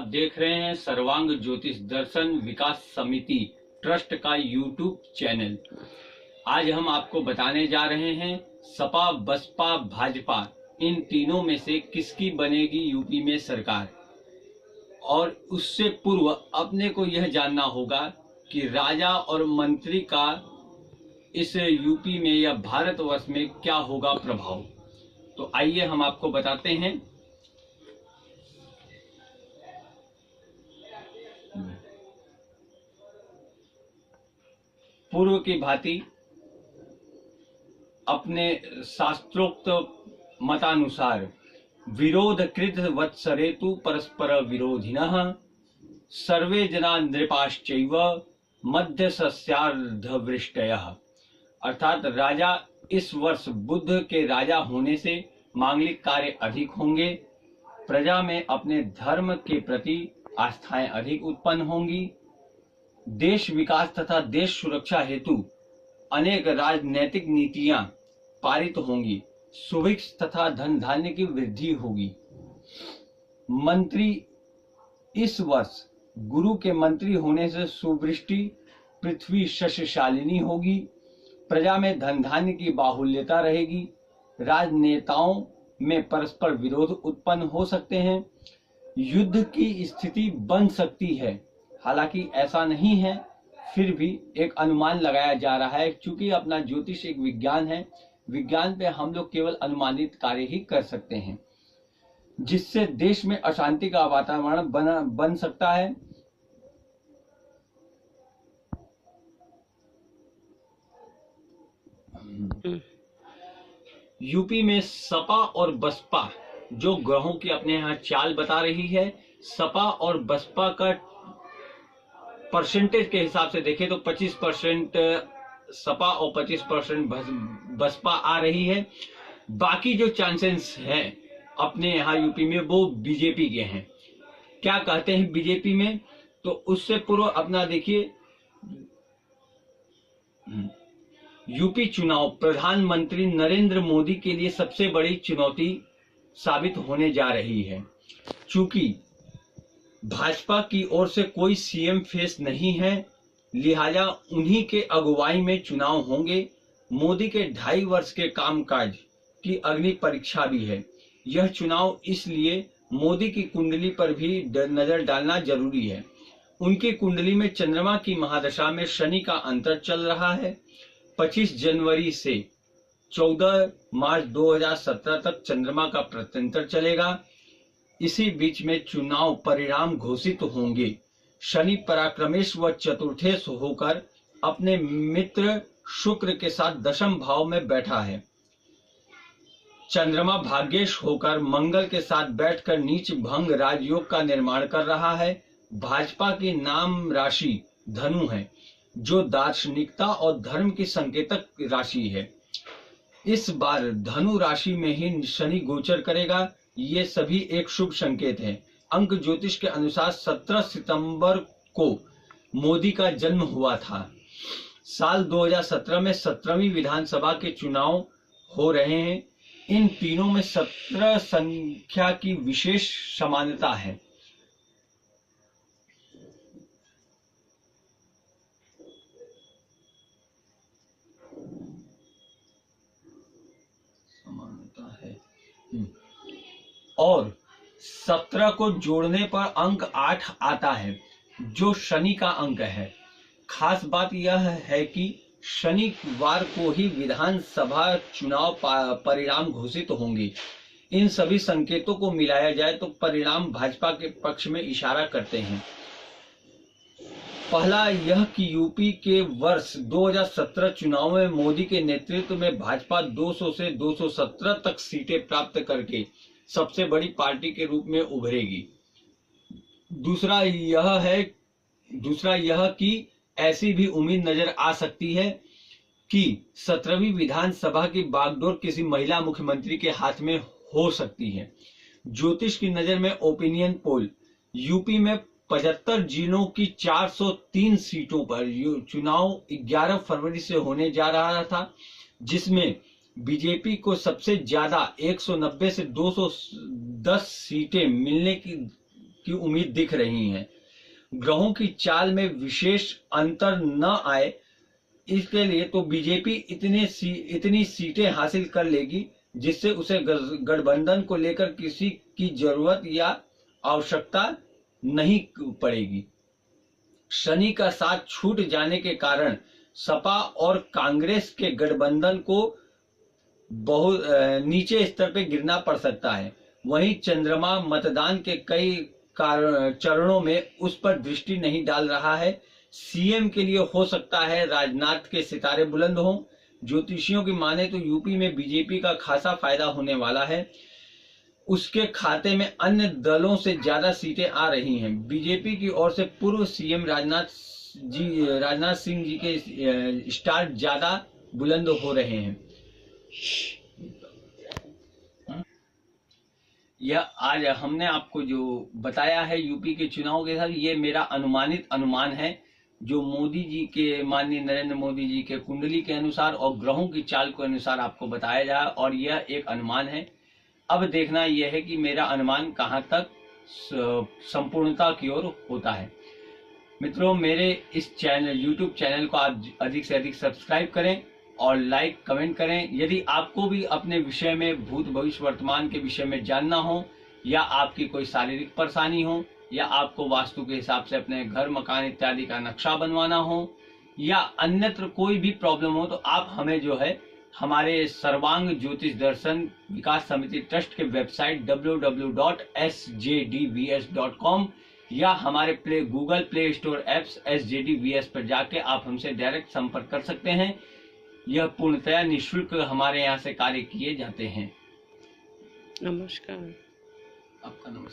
आप देख रहे हैं सर्वांग ज्योतिष दर्शन विकास समिति ट्रस्ट का यूट्यूब चैनल। आज हम आपको बताने जा रहे हैं सपा, बसपा, भाजपा इन तीनों में से किसकी बनेगी यूपी में सरकार। और उससे पूर्व अपने को यह जानना होगा कि राजा और मंत्री का इस यूपी में या भारतवर्ष में क्या होगा प्रभाव। तो आइए हम आपको बताते हैं। पूर्व की भांति अपने शास्त्रोक्त मतानुसार विरोध कृत वत्सरेतु परस्पर विरोधिनः सर्वे जना नृपाश्चैव मध्य सस्यार्धवृष्टयः। अर्थात राजा इस वर्ष बुध के राजा होने से मांगलिक कार्य अधिक होंगे, प्रजा में अपने धर्म के प्रति आस्थाएं अधिक उत्पन्न होंगी, देश विकास तथा देश सुरक्षा हेतु अनेक राजनैतिक नीतियां पारित होंगी, सुभिक्ष तथा धन धान्य की वृद्धि होगी। मंत्री इस वर्ष गुरु के मंत्री होने से सुवृष्टि, पृथ्वी शस्यशालिनी होगी, प्रजा में धन धान्य की बाहुल्यता रहेगी, राजनेताओं में परस्पर विरोध उत्पन्न हो सकते हैं, युद्ध की स्थिति बन सकती है। हालांकि ऐसा नहीं है, फिर भी एक अनुमान लगाया जा रहा है। क्योंकि अपना ज्योतिष एक विज्ञान है, विज्ञान पे हम लोग केवल अनुमानित कार्य ही कर सकते हैं, जिससे देश में अशांति का वातावरण बन सकता है। यूपी में सपा और बसपा जो ग्रहों की अपने यहाँ चाल बता रही है, सपा और बसपा का परसेंटेज के हिसाब से देखें तो 25% सपा और 25% बसपा आ रही है। बाकी जो चांसेस हैं अपने यहाँ यूपी में वो बीजेपी के हैं। क्या कहते हैं बीजेपी में, तो उससे पूर्व अपना देखिए यूपी चुनाव प्रधानमंत्री नरेंद्र मोदी के लिए सबसे बड़ी चुनौती साबित होने जा रही है। चूंकि भाजपा की ओर से कोई सीएम फेस नहीं है, लिहाजा उन्हीं के अगुवाई में चुनाव होंगे। मोदी के 2.5 वर्ष के कामकाज की अग्नि परीक्षा भी है यह चुनाव, इसलिए मोदी की कुंडली पर भी नजर डालना जरूरी है। उनकी कुंडली में चंद्रमा की महादशा में शनि का अंतर चल रहा है। 25 जनवरी से 14 मार्च 2017 तक चंद्रमा का प्रत्यंतर चलेगा। इसी बीच में चुनाव परिणाम घोषित होंगे। शनि पराक्रमेश व चतुर्थेश होकर अपने मित्र शुक्र के साथ दशम भाव में बैठा है। चंद्रमा भाग्येश होकर मंगल के साथ बैठकर नीच भंग राजयोग का निर्माण कर रहा है। भाजपा की नाम राशि धनु है, जो दार्शनिकता और धर्म की संकेतक राशि है। इस बार धनु राशि में ही शनि गोचर करेगा। ये सभी एक शुभ संकेत है। अंक ज्योतिष के अनुसार 17 सितंबर को मोदी का जन्म हुआ था। साल 2017 में 17वीं विधानसभा के चुनाव हो रहे हैं। इन तीनों में 17 संख्या की विशेष समानता है। और 17 को जोड़ने पर अंक 8 आता है, जो शनि का अंक है। खास बात यह है कि शनिवार को ही विधानसभा चुनाव परिणाम घोषित होंगे। इन सभी संकेतों को मिलाया जाए तो परिणाम भाजपा के पक्ष में इशारा करते हैं। पहला यह कि यूपी के वर्ष 2017 चुनाव में मोदी के नेतृत्व में भाजपा 200 से 217 तक सीटें प्राप्त करके सबसे बड़ी पार्टी के रूप में उभरेगी। दूसरा यह कि ऐसी भी उम्मीद नजर आ सकती है कि 17वीं विधानसभा की बागडोर किसी महिला मुख्यमंत्री के हाथ में हो सकती है। ज्योतिष की नजर में ओपिनियन पोल यूपी में 75 जिलों की 403 सीटों पर चुनाव 11 फरवरी से होने जा रहा था, जिसमें बीजेपी को सबसे ज्यादा 190 से 210 सीटें मिलने की की उम्मीद दिख रही है। ग्रहों की चाल में विशेष अंतर न आए इसके लिए तो बीजेपी इतनी सीटें हासिल कर लेगी जिससे उसे गठबंधन को लेकर किसी की जरूरत या आवश्यकता नहीं पड़ेगी। शनि का साथ छूट जाने के कारण सपा और कांग्रेस के गठबंधन को बहुत नीचे स्तर पर गिरना पड़ सकता है। वहीं चंद्रमा मतदान के कई चरणों में उस पर दृष्टि नहीं डाल रहा है। सीएम के लिए हो सकता है राजनाथ के सितारे बुलंद हों। ज्योतिषियों की माने तो यूपी में बीजेपी का खासा फायदा होने वाला है। उसके खाते में अन्य दलों से ज्यादा सीटें आ रही हैं। बीजेपी की ओर से पूर्व सीएम राजनाथ सिंह जी के स्टार ज्यादा बुलंद हो रहे हैं। यह आज हमने आपको जो बताया है यूपी के चुनाव के साथ, ये मेरा अनुमानित अनुमान है जो मोदी जी के, माननीय नरेंद्र मोदी जी के कुंडली के अनुसार और ग्रहों की चाल के अनुसार आपको बताया जाए, और यह एक अनुमान है। अब देखना यह है कि मेरा अनुमान कहाँ तक संपूर्णता की ओर होता है। मित्रों, मेरे इस चैनल यूट्यूब चैनल को आप अधिक से अधिक सब्सक्राइब करें और लाइक कमेंट करें। यदि आपको भी अपने विषय में, भूत भविष्य वर्तमान के विषय में जानना हो, या आपकी कोई शारीरिक परेशानी हो, या आपको वास्तु के हिसाब से अपने घर मकान इत्यादि का नक्शा बनवाना हो, या अन्यत्र कोई भी प्रॉब्लम हो, तो आप हमें जो है हमारे सर्वांग ज्योतिष दर्शन विकास समिति ट्रस्ट के वेबसाइट www.sjdvs.com या हमारे Google play store apps SJDVS पर जाके आप हमसे डायरेक्ट संपर्क कर सकते हैं। यह पूर्णतया निःशुल्क हमारे यहाँ से कार्य किए जाते हैं। नमस्कार। आपका नमस्कार।